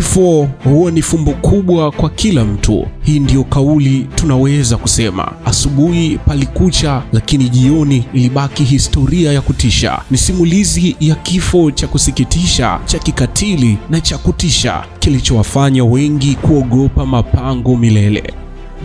Kifo huwa ni fumbo kubwa kwa kila mtu. Hii ndiyo kauli tunaweza kusema. Asubuhi palikucha, lakini jioni ilibaki historia ya kutisha. Ni simulizi ya kifo cha kusikitisha, cha kikatili na cha kutisha, kilichowafanya wengi kuogopa mapango milele.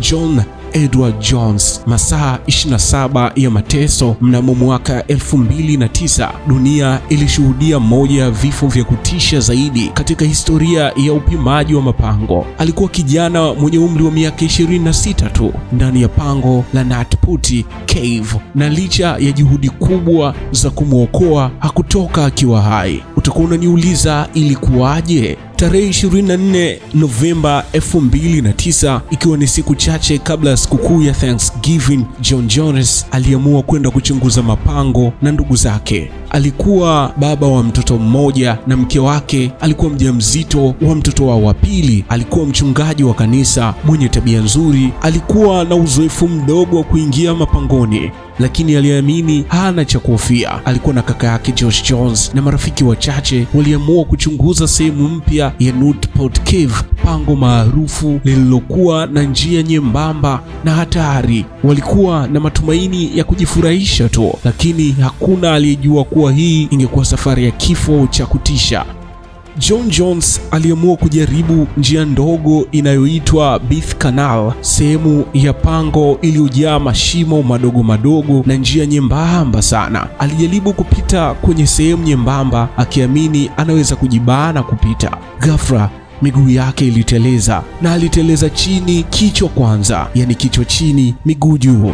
John Edward Jones, masaa 27 ya mateso. Mnamo mwaka 2009 dunia ilishuhudia moja ya vifo vya kutisha zaidi katika historia ya upimaji wa mapango. Alikuwa kijana mwenye umri wa miaka 26 tu ndani ya pango la Natput Cave, na licha ya juhudi kubwa za kumwokoa hakutoka akiwa hai. Utakuwa unaniuliza ilikuwaje? Tarehe 24 Novemba 2009, ikiwa ni siku chache kabla ya sikukuu ya Thanksgiving, John Jones aliamua kwenda kuchunguza mapango na ndugu zake. Alikuwa baba wa mtoto mmoja na mke wake alikuwa mjamzito wa mtoto wao wa pili. Alikuwa mchungaji wa kanisa mwenye tabia nzuri. Alikuwa na uzoefu mdogo wa kuingia mapangoni, lakini aliamini hana cha kuhofia. Alikuwa na kaka yake Josh Jones na marafiki wachache waliamua kuchunguza sehemu mpya ya Natput Cave, pango maarufu lililokuwa na njia nyembamba na hatari. Walikuwa na matumaini ya kujifurahisha tu, lakini hakuna aliyejua kuwa hii ingekuwa safari ya kifo cha kutisha. John Jones aliamua kujaribu njia ndogo inayoitwa Beath Canal, sehemu ya pango iliyojaa mashimo madogo madogo na njia nyembamba sana. Alijaribu kupita kwenye sehemu nyembamba akiamini anaweza kujibana kupita. Ghafla miguu yake iliteleza, na aliteleza chini kichwa kwanza, yani kichwa chini miguu juu.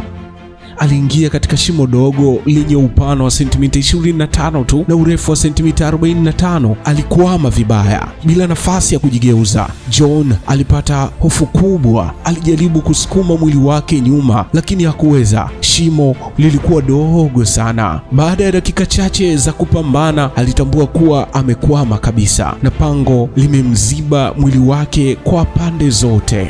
Aliingia katika shimo dogo lenye upana wa sentimita 25 tu na urefu wa sentimita 45. Alikwama vibaya bila nafasi ya kujigeuza. John alipata hofu kubwa. Alijaribu kusukuma mwili wake nyuma, lakini hakuweza. Shimo lilikuwa dogo sana. Baada ya dakika chache za kupambana, alitambua kuwa amekwama kabisa na pango limemziba mwili wake kwa pande zote.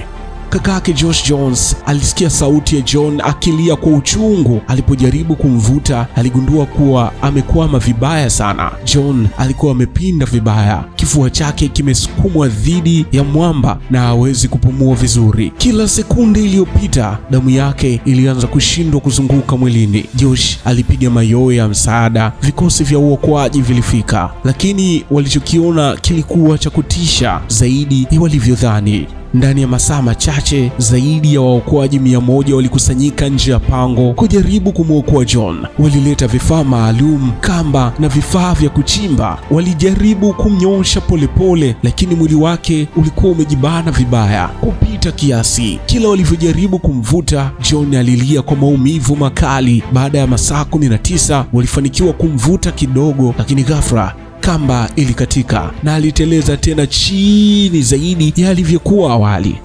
Kakake Josh Jones alisikia sauti ya John akilia kwa uchungu. Alipojaribu kumvuta, aligundua kuwa amekwama vibaya sana. John alikuwa amepinda vibaya, kifua chake kimesukumwa dhidi ya mwamba na hawezi kupumua vizuri. Kila sekunde iliyopita, damu yake ilianza kushindwa kuzunguka mwilini. Josh alipiga mayowe ya msaada. Vikosi vya uokoaji vilifika, lakini walichokiona kilikuwa cha kutisha zaidi ya walivyodhani. Ndani ya masaa machache, zaidi ya waokoaji 100 walikusanyika nje ya pango kujaribu kumwokoa John. Walileta vifaa maalum, kamba na vifaa vya kuchimba. Walijaribu kumnyosha polepole, lakini mwili wake ulikuwa umejibana vibaya kupita kiasi. Kila walivyojaribu kumvuta, John alilia kwa maumivu makali. Baada ya masaa 19 walifanikiwa kumvuta kidogo, lakini ghafla kamba ilikatika na aliteleza tena chini zaidi ya alivyokuwa awali.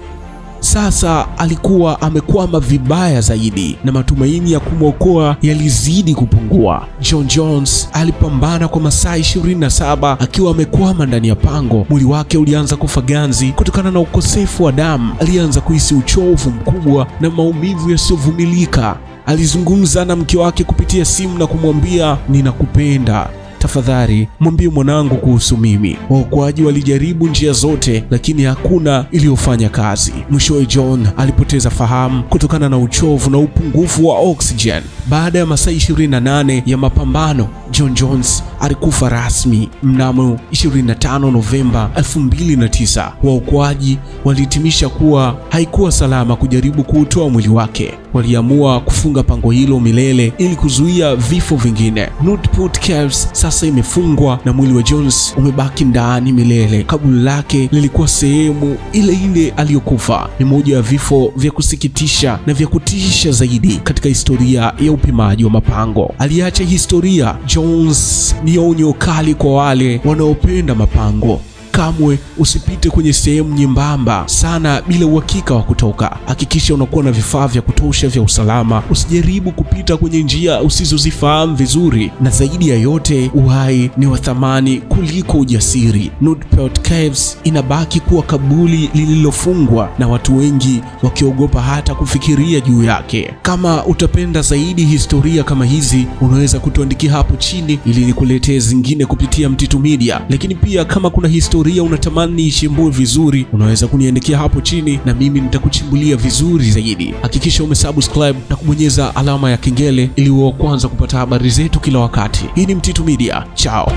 Sasa alikuwa amekwama vibaya zaidi na matumaini ya kumwokoa yalizidi kupungua. John Jones alipambana kwa masaa 27 akiwa amekwama ndani ya pango. Mwili wake ulianza kufa ganzi kutokana na ukosefu wa damu. Alianza kuhisi uchovu mkubwa na maumivu yasiyovumilika. Alizungumza na mke wake kupitia simu na kumwambia, "Ninakupenda. Tafadhali mwambie mwanangu kuhusu mimi." Waokoaji walijaribu njia zote, lakini hakuna iliyofanya kazi. Mwishowe John alipoteza fahamu kutokana na uchovu na upungufu wa oxygen. Baada ya masaa 28 ya mapambano, John Jones alikufa rasmi mnamo 25 Novemba 2009. Waokoaji walihitimisha kuwa haikuwa salama kujaribu kuutoa mwili wake. Waliamua kufunga pango hilo milele ili kuzuia vifo vingine. Natput Caves sasa imefungwa na mwili wa Jones umebaki ndani milele. Kaburi lake lilikuwa sehemu ile ile aliyokufa. Ni moja ya vifo vya kusikitisha na vya kutisha zaidi katika historia ya upimaji wa mapango. Aliacha historia. Jones ni onyo kali kwa wale wanaopenda mapango. Kamwe usipite kwenye sehemu nyembamba sana bila uhakika wa kutoka. Hakikisha unakuwa na vifaa vya kutosha vya usalama. Usijaribu kupita kwenye njia usizozifahamu vizuri, na zaidi ya yote, uhai ni wa thamani kuliko ujasiri. Natput Caves inabaki kuwa kaburi lililofungwa na watu wengi wakiogopa hata kufikiria juu yake. Kama utapenda zaidi historia kama hizi, unaweza kutuandikia hapo chini ili nikuletee zingine kupitia Mtito Media. Lakini pia kama kuna historia historia unatamani ichimbue vizuri, unaweza kuniandikia hapo chini na mimi nitakuchimbulia vizuri zaidi. Hakikisha umesubscribe na kubonyeza alama ya kengele ili uwe wa kwanza kupata habari zetu kila wakati. Hii ni Mtito Media. Chao.